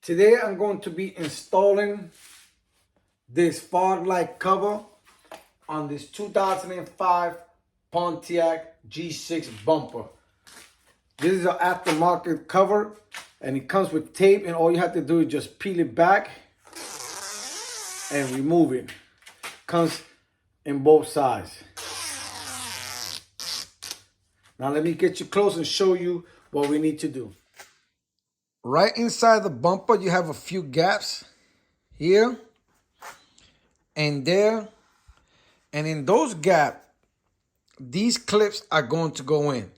Today I'm going to be installing this fog light cover on this 2005 Pontiac G6 bumper. This is an aftermarket cover and it comes with tape, and all you have to do is just peel it back and remove it. Comes in both sides. Now let me get you close and show you what we need to do. Right inside the bumper, you have a few gaps here and there. And in those gaps, these clips are going to go in.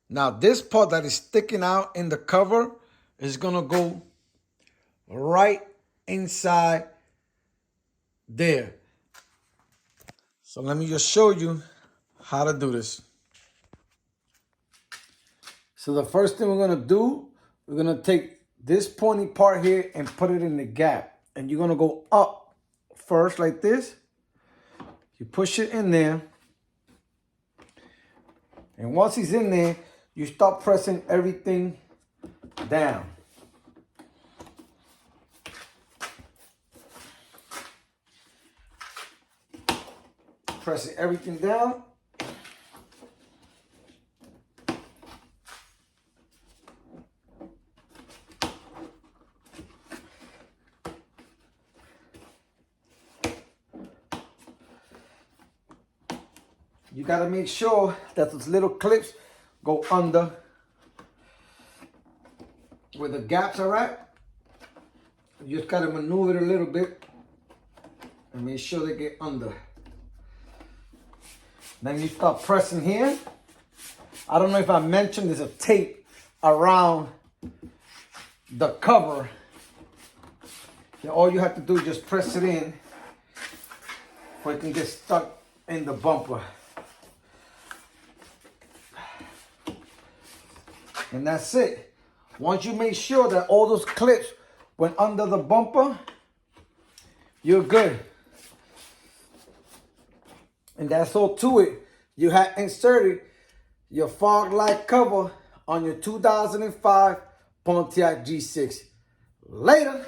Now, this part that is sticking out in the cover is going to go right inside there. So let me just show you how to do this. So the first thing we're going to do, we're going to take this pointy part here and put it in the gap. And you're going to go up first like this. You push it in there. And once he's in there, you start pressing everything down. Pressing everything down. You got to make sure that those little clips go under where the gaps are at. You just got to maneuver it a little bit and make sure they get under. Then you start pressing here. I don't know if I mentioned there's a tape around the cover. And all you have to do is just press it in so it can get stuck in the bumper. And that's it. Once you make sure that all those clips went under the bumper, you're good. And that's all to it. You have inserted your fog light cover on your 2005 Pontiac G6. Later.